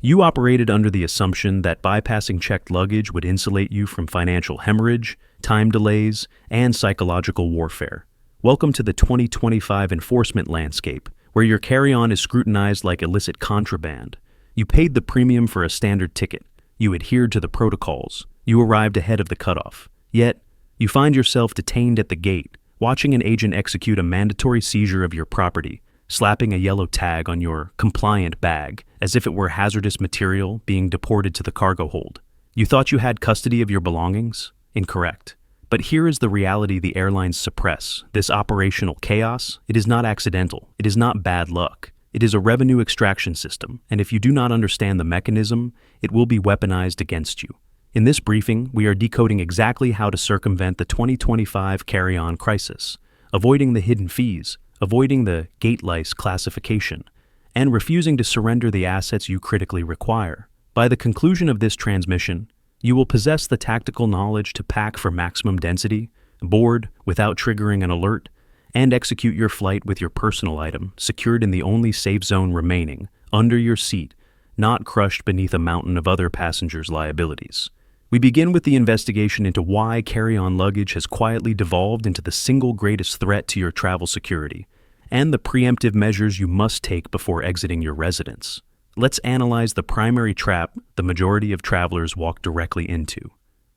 You operated under the assumption that bypassing checked luggage would insulate you from financial hemorrhage, time delays, and psychological warfare. Welcome to the 2025 enforcement landscape, where your carry-on is scrutinized like illicit contraband. You paid the premium for a standard ticket. You adhered to the protocols. You arrived ahead of the cutoff. Yet, you find yourself detained at the gate, watching an agent execute a mandatory seizure of your property, slapping a yellow tag on your compliant bag as if it were hazardous material being deported to the cargo hold. You thought you had custody of your belongings? Incorrect. But here is the reality the airlines suppress. This operational chaos, it is not accidental. It is not bad luck. It is a revenue extraction system, and if you do not understand the mechanism, it will be weaponized against you. In this briefing, we are decoding exactly how to circumvent the 2025 carry-on crisis, avoiding the hidden fees, avoiding the gate lice classification, and refusing to surrender the assets you critically require. By the conclusion of this transmission, you will possess the tactical knowledge to pack for maximum density, board without triggering an alert, and execute your flight with your personal item secured in the only safe zone remaining, under your seat, not crushed beneath a mountain of other passengers' liabilities. We begin with the investigation into why carry-on luggage has quietly devolved into the single greatest threat to your travel security, and the preemptive measures you must take before exiting your residence. Let's analyze the primary trap the majority of travelers walk directly into: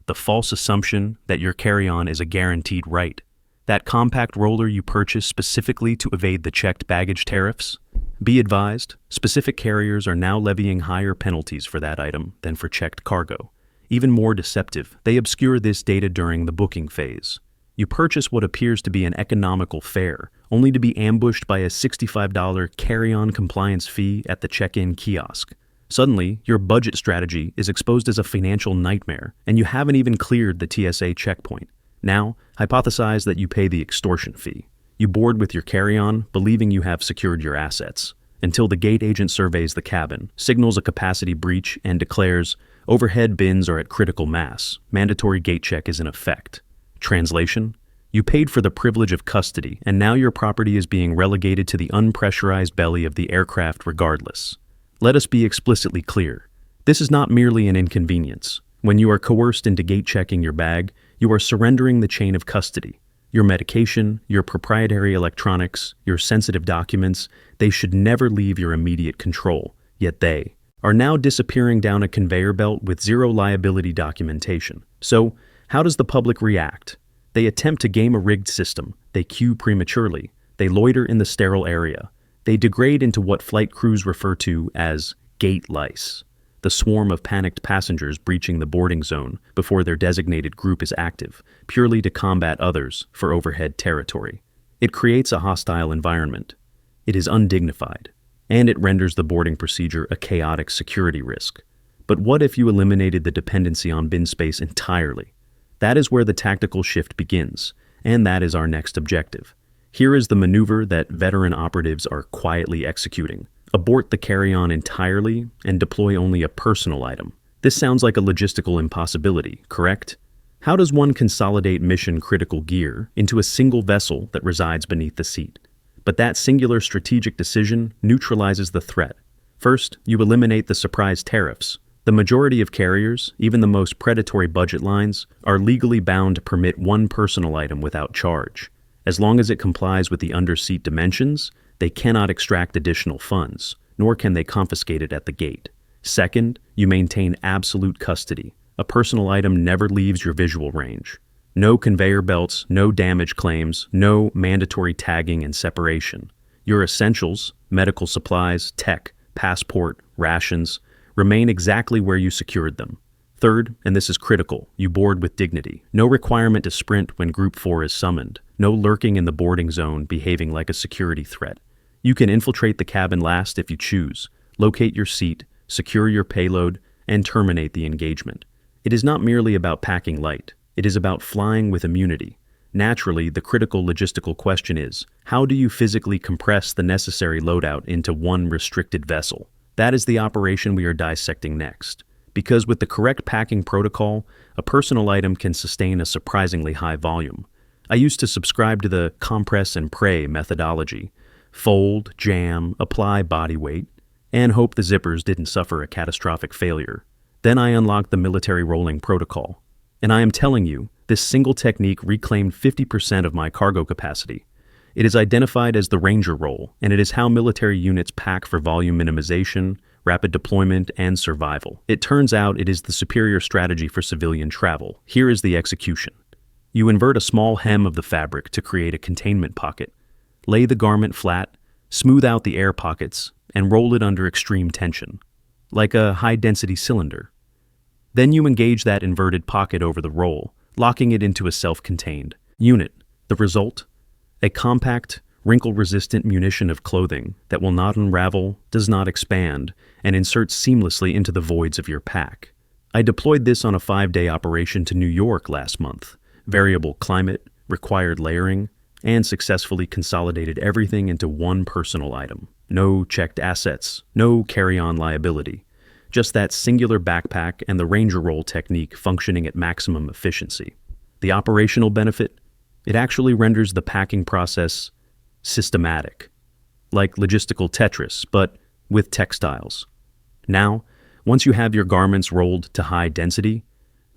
the false assumption that your carry-on is a guaranteed right. That compact roller you purchased specifically to evade the checked baggage tariffs? Be advised, specific carriers are now levying higher penalties for that item than for checked cargo. Even more deceptive, they obscure this data during the booking phase. You purchase what appears to be an economical fare, only to be ambushed by a $65 carry-on compliance fee at the check-in kiosk. Suddenly, your budget strategy is exposed as a financial nightmare, and you haven't even cleared the TSA checkpoint. Now, hypothesize that you pay the extortion fee. You board with your carry-on, believing you have secured your assets, until the gate agent surveys the cabin, signals a capacity breach, and declares, "Overhead bins are at critical mass. Mandatory gate check is in effect." Translation: you paid for the privilege of custody, and now your property is being relegated to the unpressurized belly of the aircraft regardless. Let us be explicitly clear. This is not merely an inconvenience. When you are coerced into gate checking your bag, you are surrendering the chain of custody. Your medication, your proprietary electronics, your sensitive documents, they should never leave your immediate control, yet they are now disappearing down a conveyor belt with zero liability documentation. So, how does the public react? They attempt to game a rigged system, they queue prematurely, they loiter in the sterile area, they degrade into what flight crews refer to as gate lice, the swarm of panicked passengers breaching the boarding zone before their designated group is active, purely to combat others for overhead territory. It creates a hostile environment. It is undignified, and it renders the boarding procedure a chaotic security risk. But what if you eliminated the dependency on bin space entirely? That is where the tactical shift begins, and that is our next objective. Here is the maneuver that veteran operatives are quietly executing. Abort the carry-on entirely and deploy only a personal item. This sounds like a logistical impossibility, correct? How does one consolidate mission-critical gear into a single vessel that resides beneath the seat? But that singular strategic decision neutralizes the threat. First, you eliminate the surprise tariffs. The majority of carriers, even the most predatory budget lines, are legally bound to permit one personal item without charge. As long as it complies with the under-seat dimensions, they cannot extract additional funds, nor can they confiscate it at the gate. Second, you maintain absolute custody. A personal item never leaves your visual range. No conveyor belts, no damage claims, no mandatory tagging and separation. Your essentials, medical supplies, tech, passport, rations, remain exactly where you secured them. Third, and this is critical, you board with dignity. No requirement to sprint when Group 4 is summoned. No lurking in the boarding zone behaving like a security threat. You can infiltrate the cabin last if you choose, locate your seat, secure your payload, and terminate the engagement. It is not merely about packing light. It is about flying with immunity. Naturally, the critical logistical question is, how do you physically compress the necessary loadout into one restricted vessel? That is the operation we are dissecting next. Because with the correct packing protocol, a personal item can sustain a surprisingly high volume. I used to subscribe to the compress and pray methodology. Fold, jam, apply body weight. and hope the zippers didn't suffer a catastrophic failure. Then I unlocked the military rolling protocol. And I am telling you, this single technique reclaimed 50% of my cargo capacity. It is identified as the Ranger roll, and it is how military units pack for volume minimization, rapid deployment, and survival. It turns out it is the superior strategy for civilian travel. Here is the execution. You invert a small hem of the fabric to create a containment pocket. Lay the garment flat, smooth out the air pockets, and roll it under extreme tension, like a high-density cylinder. Then you engage that inverted pocket over the roll, locking it into a self-contained unit. The result? A compact, wrinkle-resistant munition of clothing that will not unravel, does not expand, and inserts seamlessly into the voids of your pack. I deployed this on a 5-day operation to New York last month. Variable climate, required layering, and successfully consolidated everything into one personal item. No checked assets, no carry-on liability. Just that singular backpack and the Ranger roll technique functioning at maximum efficiency. The operational benefit? It actually renders the packing process systematic, like logistical Tetris, but with textiles. Now, once you have your garments rolled to high density,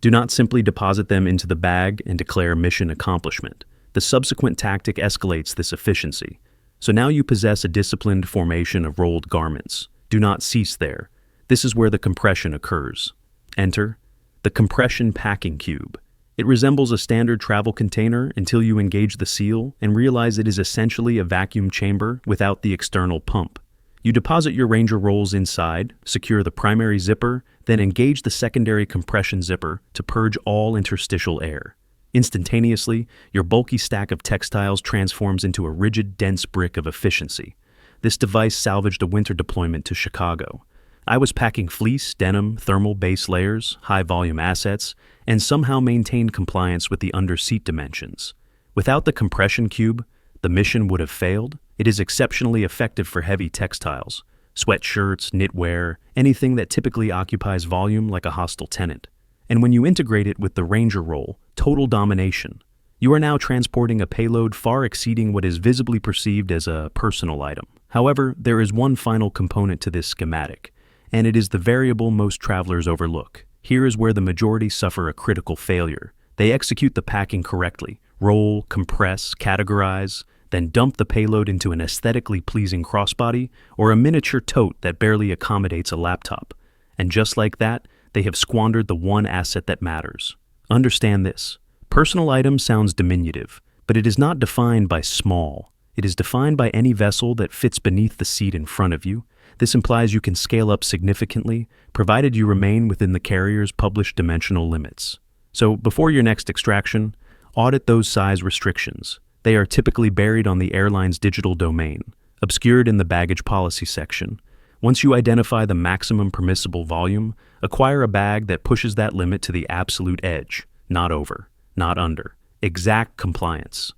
do not simply deposit them into the bag and declare mission accomplishment. The subsequent tactic escalates this efficiency. So now you possess a disciplined formation of rolled garments. Do not cease there. This is where the compression occurs. Enter the compression packing cube. It resembles a standard travel container until you engage the seal and realize it is essentially a vacuum chamber without the external pump. You deposit your Ranger rolls inside, secure the primary zipper, then engage the secondary compression zipper to purge all interstitial air. Instantaneously, your bulky stack of textiles transforms into a rigid, dense brick of efficiency. This device salvaged a winter deployment to Chicago. I was packing fleece, denim, thermal base layers, high-volume assets, and somehow maintained compliance with the under-seat dimensions. Without the compression cube, the mission would have failed. It is exceptionally effective for heavy textiles, sweatshirts, knitwear, anything that typically occupies volume like a hostile tenant. And when you integrate it with the Ranger roll, total domination. You are now transporting a payload far exceeding what is visibly perceived as a personal item. However, there is one final component to this schematic, and it is the variable most travelers overlook. Here is where the majority suffer a critical failure. They execute the packing correctly, roll, compress, categorize, then dump the payload into an aesthetically pleasing crossbody or a miniature tote that barely accommodates a laptop. And just like that, they have squandered the one asset that matters. Understand this. Personal item sounds diminutive, but it is not defined by small. It is defined by any vessel that fits beneath the seat in front of you. This implies you can scale up significantly, provided you remain within the carrier's published dimensional limits. So before your next extraction, audit those size restrictions. They are typically buried on the airline's digital domain, obscured in the baggage policy section. Once you identify the maximum permissible volume, acquire a bag that pushes that limit to the absolute edge, not over, not under. Exact compliance.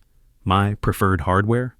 My preferred hardware?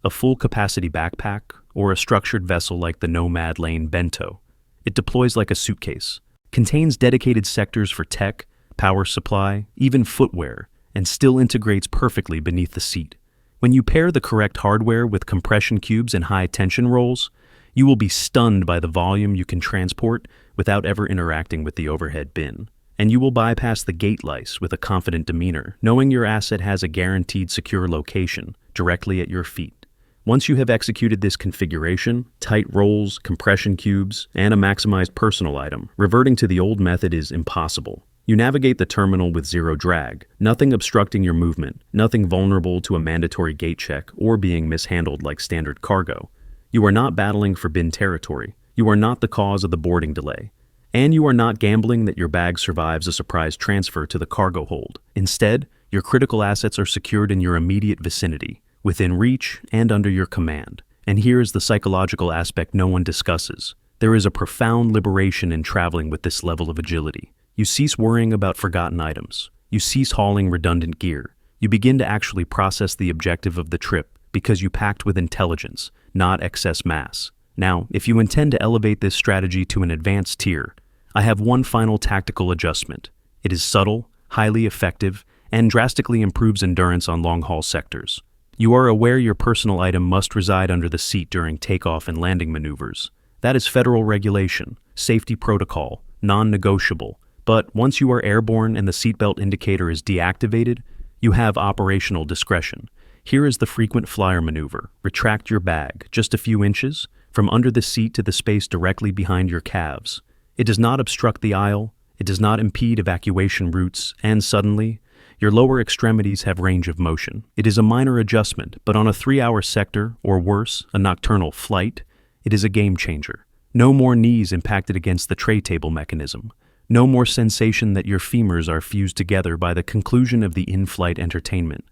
A full-capacity backpack or a structured vessel like the Nomad Lane Bento. It deploys like a suitcase, contains dedicated sectors for tech, power supply, even footwear, and still integrates perfectly beneath the seat. When you pair the correct hardware with compression cubes and high-tension rolls, you will be stunned by the volume you can transport without ever interacting with the overhead bin. And you will bypass the gate lice with a confident demeanor, knowing your asset has a guaranteed secure location directly at your feet. Once you have executed this configuration, tight rolls, compression cubes, and a maximized personal item, reverting to the old method is impossible. You navigate the terminal with zero drag, nothing obstructing your movement, nothing vulnerable to a mandatory gate check or being mishandled like standard cargo. You are not battling for bin territory. You are not the cause of the boarding delay. And you are not gambling that your bag survives a surprise transfer to the cargo hold. Instead, your critical assets are secured in your immediate vicinity, within reach and under your command. And here is the psychological aspect no one discusses. There is a profound liberation in traveling with this level of agility. You cease worrying about forgotten items. You cease hauling redundant gear. You begin to actually process the objective of the trip because you packed with intelligence, not excess mass. Now, if you intend to elevate this strategy to an advanced tier, I have one final tactical adjustment. It is subtle, highly effective, and drastically improves endurance on long-haul sectors. You are aware your personal item must reside under the seat during takeoff and landing maneuvers. That is federal regulation, safety protocol, non-negotiable. But once you are airborne and the seatbelt indicator is deactivated, you have operational discretion. Here is the frequent flyer maneuver. Retract your bag, just a few inches, from under the seat to the space directly behind your calves. It does not obstruct the aisle, it does not impede evacuation routes, and suddenly, your lower extremities have range of motion. It is a minor adjustment, but on a 3-hour sector, or worse, a nocturnal flight, it is a game changer. No more knees impacted against the tray table mechanism. No more sensation that your femurs are fused together by the conclusion of the in-flight entertainment.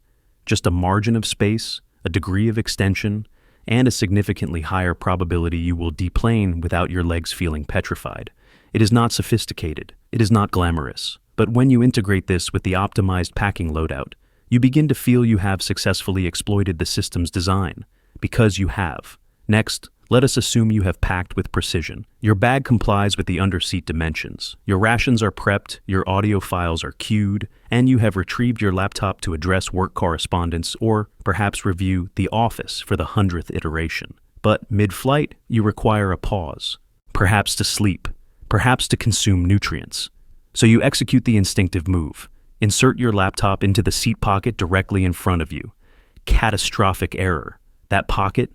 Just a margin of space, a degree of extension, and a significantly higher probability you will deplane without your legs feeling petrified. It is not sophisticated. It is not glamorous. But when you integrate this with the optimized packing loadout, you begin to feel you have successfully exploited the system's design. Because you have. Next, let us assume you have packed with precision. Your bag complies with the underseat dimensions. Your rations are prepped, your audio files are queued, and you have retrieved your laptop to address work correspondence or perhaps review The Office for the 100th iteration. But mid-flight, you require a pause. Perhaps to sleep. Perhaps to consume nutrients. So you execute the instinctive move. Insert your laptop into the seat pocket directly in front of you. Catastrophic error. That pocket?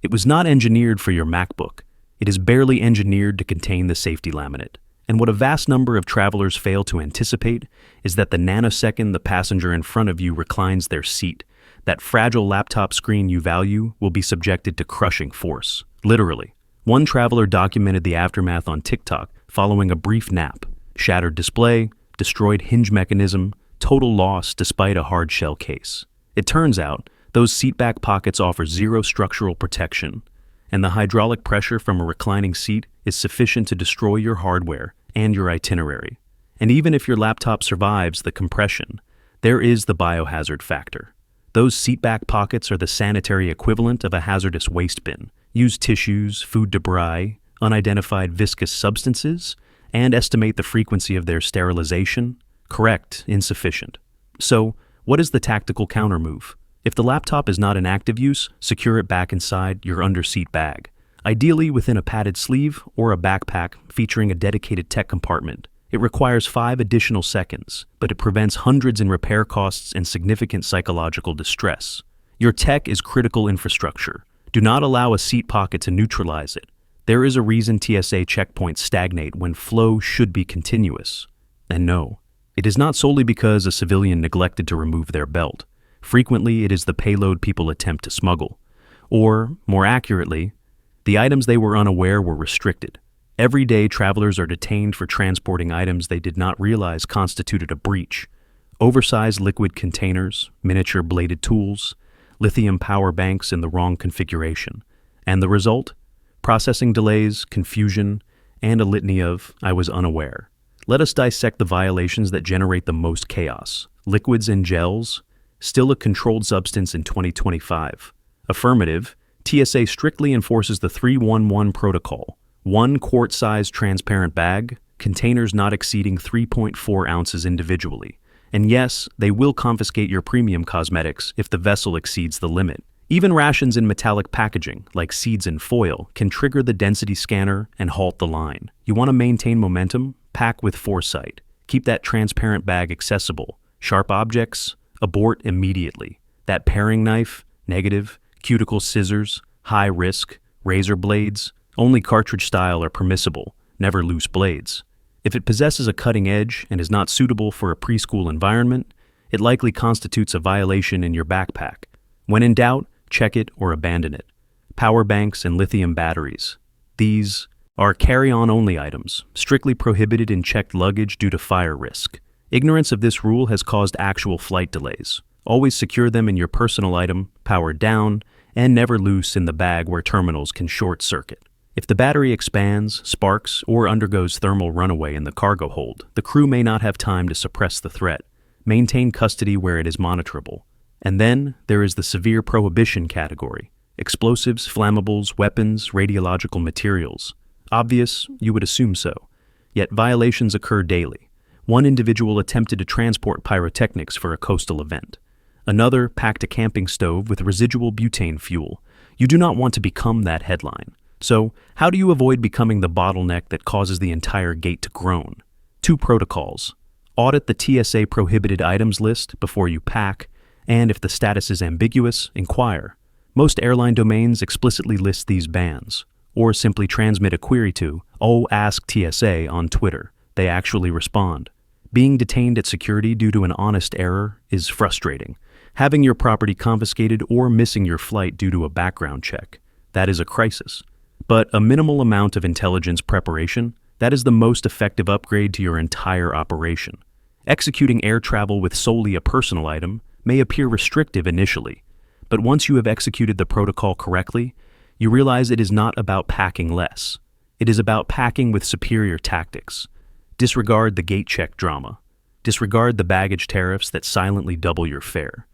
It was not engineered for your MacBook. It is barely engineered to contain the safety laminate. And what a vast number of travelers fail to anticipate is that the nanosecond the passenger in front of you reclines their seat, that fragile laptop screen you value will be subjected to crushing force. Literally. One traveler documented the aftermath on TikTok following a brief nap. Shattered display, destroyed hinge mechanism, total loss despite a hard shell case. It turns out, those seatback pockets offer zero structural protection, and the hydraulic pressure from a reclining seat is sufficient to destroy your hardware and your itinerary. And even if your laptop survives the compression, there is the biohazard factor. Those seatback pockets are the sanitary equivalent of a hazardous waste bin. Use tissues, food debris, unidentified viscous substances, and estimate the frequency of their sterilization. Correct, insufficient. So, what is the tactical countermove? If the laptop is not in active use, secure it back inside your underseat bag, ideally within a padded sleeve or a backpack featuring a dedicated tech compartment. It requires 5 additional seconds, but it prevents hundreds in repair costs and significant psychological distress. Your tech is critical infrastructure. Do not allow a seat pocket to neutralize it. There is a reason TSA checkpoints stagnate when flow should be continuous. And no, it is not solely because a civilian neglected to remove their belt. Frequently, it is the payload people attempt to smuggle. Or, more accurately, the items they were unaware were restricted. Every day, travelers are detained for transporting items they did not realize constituted a breach. Oversized liquid containers, miniature bladed tools, lithium power banks in the wrong configuration. And the result? Processing delays, confusion, and a litany of, I was unaware. Let us dissect the violations that generate the most chaos. Liquids and gels, still a controlled substance in 2025. Affirmative, TSA strictly enforces the 311 protocol. 1 quart-sized transparent bag, containers not exceeding 3.4 ounces individually. And yes, they will confiscate your premium cosmetics if the vessel exceeds the limit. Even rations in metallic packaging, like seeds in foil, can trigger the density scanner and halt the line. You want to maintain momentum? Pack with foresight. Keep that transparent bag accessible. Sharp objects? Abort immediately. That paring knife? Negative. Cuticle scissors? High risk. Razor blades? Only cartridge style are permissible, never loose blades. If it possesses a cutting edge and is not suitable for a preschool environment, it likely constitutes a violation in your backpack. When in doubt, check it or abandon it. Power banks and lithium batteries. These are carry-on only items, strictly prohibited in checked luggage due to fire risk. Ignorance of this rule has caused actual flight delays. Always secure them in your personal item, powered down, and never loose in the bag where terminals can short-circuit. If the battery expands, sparks, or undergoes thermal runaway in the cargo hold, the crew may not have time to suppress the threat. Maintain custody where it is monitorable. And then there is the severe prohibition category. Explosives, flammables, weapons, radiological materials. Obvious, you would assume so. Yet violations occur daily. One individual attempted to transport pyrotechnics for a coastal event. Another packed a camping stove with residual butane fuel. You do not want to become that headline. So, how do you avoid becoming the bottleneck that causes the entire gate to groan? 2 protocols. Audit the TSA prohibited items list before you pack, and if the status is ambiguous, inquire. Most airline domains explicitly list these bans, or simply transmit a query to Ask TSA on Twitter. They actually respond. Being detained at security due to an honest error is frustrating. Having your property confiscated or missing your flight due to a background check, that is a crisis. But a minimal amount of intelligence preparation, that is the most effective upgrade to your entire operation. Executing air travel with solely a personal item may appear restrictive initially, but once you have executed the protocol correctly, you realize it is not about packing less. It is about packing with superior tactics. Disregard the gate check drama. Disregard the baggage tariffs that silently double your fare.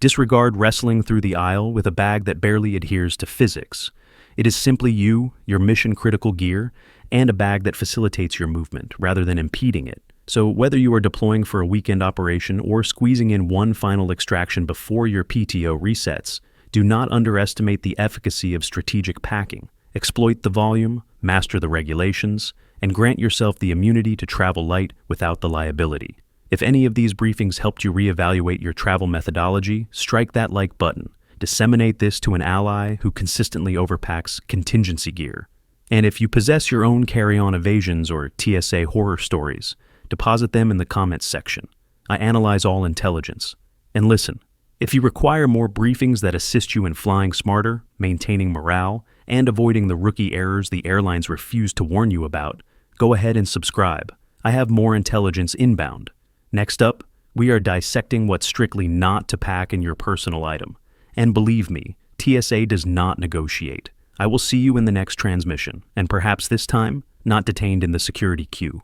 Disregard wrestling through the aisle with a bag that barely adheres to physics. It is simply you, your mission-critical gear, and a bag that facilitates your movement rather than impeding it. So whether you are deploying for a weekend operation or squeezing in one final extraction before your PTO resets, do not underestimate the efficacy of strategic packing. Exploit the volume, master the regulations, and grant yourself the immunity to travel light without the liability. If any of these briefings helped you reevaluate your travel methodology, strike that like button. Disseminate this to an ally who consistently overpacks contingency gear. And if you possess your own carry-on evasions or TSA horror stories, deposit them in the comments section. I analyze all intelligence. And listen, if you require more briefings that assist you in flying smarter, maintaining morale, and avoiding the rookie errors the airlines refuse to warn you about, go ahead and subscribe. I have more intelligence inbound. Next up, we are dissecting what's strictly not to pack in your personal item. And believe me, TSA does not negotiate. I will see you in the next transmission, and perhaps this time, not detained in the security queue.